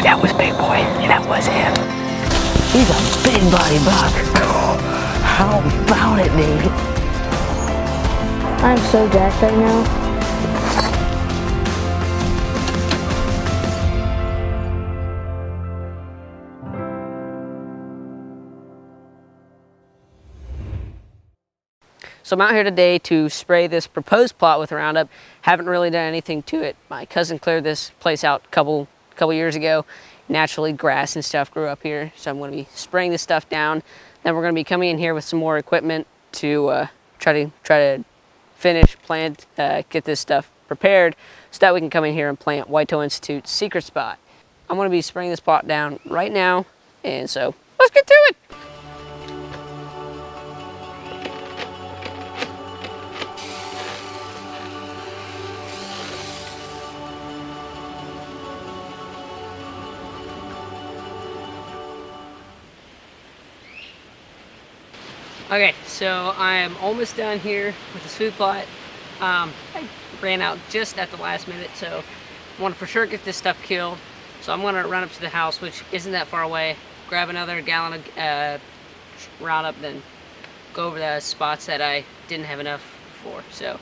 Dude, that was big boy. That was him. He's a big body buck. How about it, dude? I'm so jacked right now. So I'm out here today to spray this proposed plot with Roundup. Haven't really done anything to it. My cousin cleared this place out a couple years ago. Naturally, grass and stuff grew up here, so I'm going to be spraying this stuff down. Then we're going to be coming in here with some more equipment to try to finish, plant, get this stuff prepared, so that we can come in here and plant Whitetail Institute's secret spot. I'm going to be spraying this plot down right now, and so let's get to it. Okay, so I am almost done here with this food plot. I ran out just at the last minute, so I want to for sure get this stuff killed. So I'm going to run up to the house, which isn't that far away, grab another gallon of Roundup, then go over the spots that I didn't have enough for. So,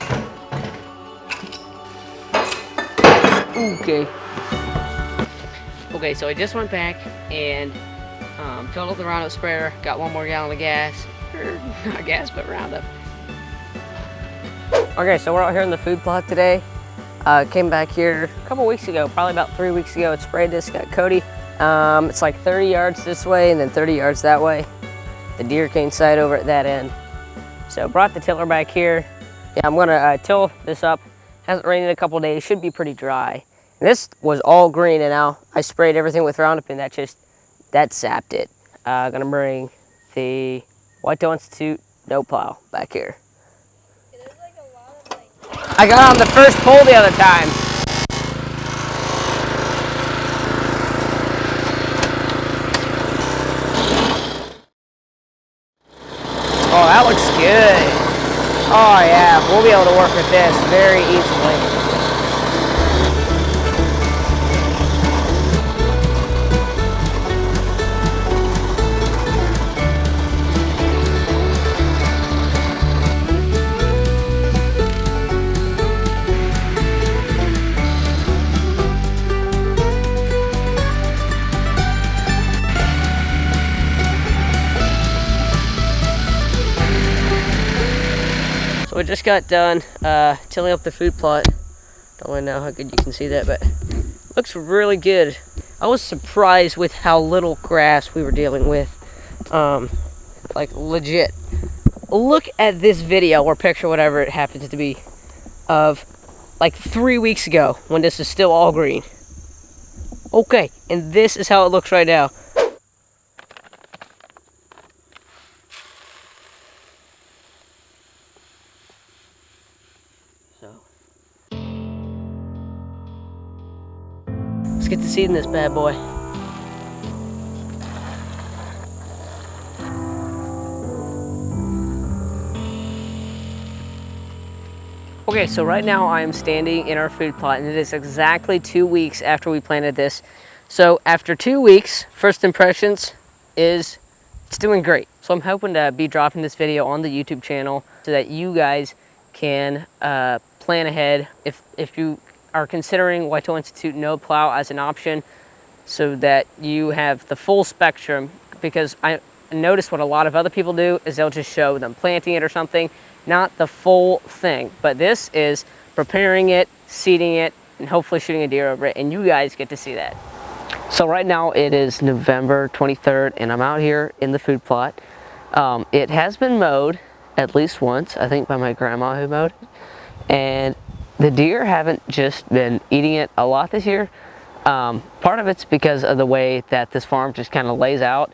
okay, so I just went back and filled up the Roundup sprayer, got one more gallon of gas. Or not gas, but Roundup. Okay, so we're out here in the food plot today. Came back here a couple weeks ago, probably about 3 weeks ago. It sprayed this, got Cody. It's like 30 yards this way and then 30 yards that way. The deer cane side over at that end. So brought the tiller back here. Yeah, I'm gonna till this up. Hasn't rained in a couple days, should be pretty dry. And this was all green, and now I sprayed everything with Roundup, and that sapped it. Gonna bring the Whitetail Institute No Plow back here. Yeah, there's like a lot of like... I got on the first pole the other time. Oh, that looks good. Oh yeah, we'll be able to work with this very easily. So I just got done tilling up the food plot. Don't really know how good you can see that, but looks really good. I was surprised with how little grass we were dealing with. Like legit. Look at this video or picture, whatever it happens to be, of like 3 weeks ago when this is still all green. Okay, and this is how it looks right now. Let's get to seeding this bad boy. Okay, so right now I am standing in our food plot, and it is exactly 2 weeks after we planted this. So after 2 weeks, first impressions is it's doing great. So I'm hoping to be dropping this video on the YouTube channel so that you guys can plan ahead if you are considering Whitetail Institute No Plow as an option, so that you have the full spectrum. Because I notice what a lot of other people do is they'll just show them planting it or something, not the full thing. But this is preparing it, seeding it, and hopefully shooting a deer over it, and you guys get to see that. So right now it is November 23rd, and I'm out here in the food plot. It has been mowed at least once, I think by my grandma who mowed it, and the deer haven't just been eating it a lot this year. Part of it's because of the way that this farm just kind of lays out.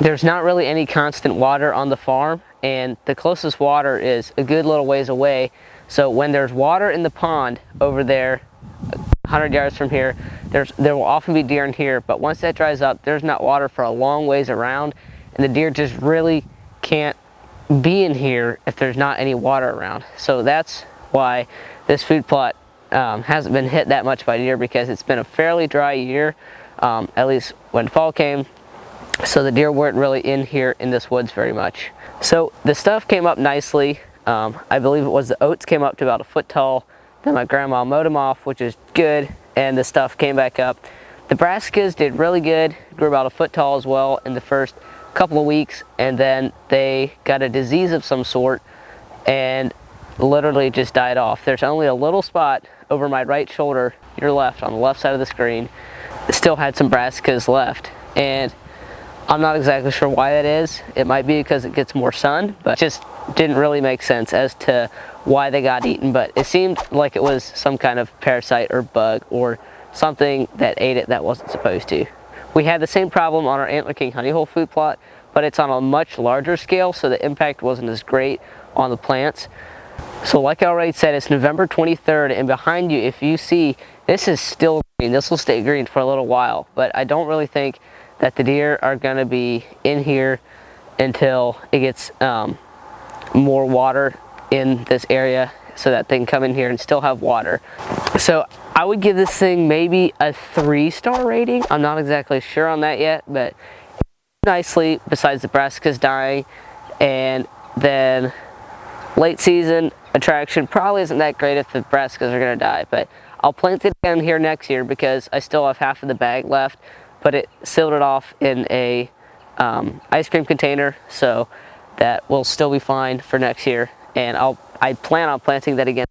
There's not really any constant water on the farm, and the closest water is a good little ways away. So when there's water in the pond over there, 100 yards from here, there will often be deer in here, but once that dries up, there's not water for a long ways around, and the deer just really can't be in here if there's not any water around. So that's why this food plot hasn't been hit that much by deer, because it's been a fairly dry year. at least when fall came. So the deer weren't really in here in this woods very much. So the stuff came up nicely. I believe it was the oats came up to about a foot tall. Then my grandma mowed them off, which is good, and the stuff came back up. The brassicas did really good, grew about a foot tall as well in the first couple of weeks, and then they got a disease of some sort and literally just died off. There's only a little spot over my right shoulder, your left, on the left side of the screen, that still had some brassicas left, and I'm not exactly sure why that is. It might be because it gets more sun, but just didn't really make sense as to why they got eaten. But it seemed like it was some kind of parasite or bug or something that ate it that wasn't supposed to. We had the same problem on our Antler King honey hole food plot, but it's on a much larger scale, so the impact wasn't as great on the plants. So like I already said, it's November 23rd, and behind you, if you see, this is still green. This will stay green for a little while, but I don't really think that the deer are going to be in here until it gets more water in this area so that they can come in here and still have water. So I would give this thing maybe a 3-star rating. I'm not exactly sure on that yet, but nicely besides the brassicas dying, and then late season attraction probably isn't that great if the brassicas are going to die, but I'll plant it again here next year because I still have half of the bag left, but it sealed it off in a ice cream container, so that will still be fine for next year. And I plan on planting that again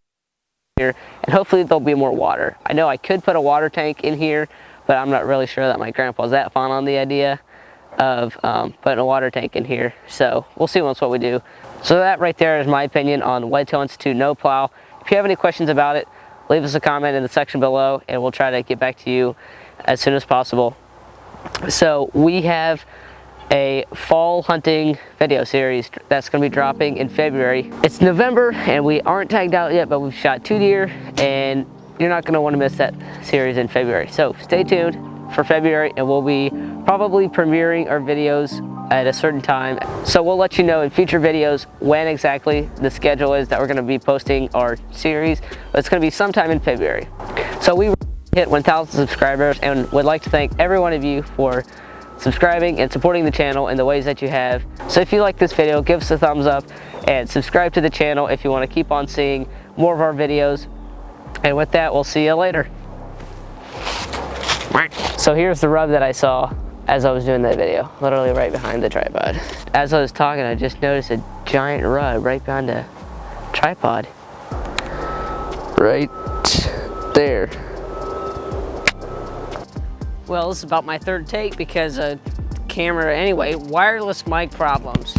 here, and hopefully there'll be more water. I know I could put a water tank in here, but I'm not really sure that my grandpa's that fond on the idea of putting a water tank in here. So we'll see what we do. So that right there is my opinion on Whitetail Institute No Plow. If you have any questions about it, leave us a comment in the section below, and we'll try to get back to you as soon as possible. So we have a fall hunting video series that's going to be dropping in February. It's November and we aren't tagged out yet, but we've shot 2 deer, and you're not going to want to miss that series in February. So stay tuned for February, and we'll be probably premiering our videos at a certain time. So we'll let you know in future videos when exactly the schedule is that we're going to be posting our series, but it's going to be sometime in February. So we hit 1,000 subscribers, and would like to thank every one of you for subscribing and supporting the channel in the ways that you have. So if you like this video, give us a thumbs up and subscribe to the channel if you want to keep on seeing more of our videos. And with that, we'll see you later. So here's the rub that I saw as I was doing that video, literally right behind the tripod. As I was talking, I just noticed a giant rub right behind the tripod. Right there. Well, this is about my 3rd take because camera, anyway, wireless mic problems.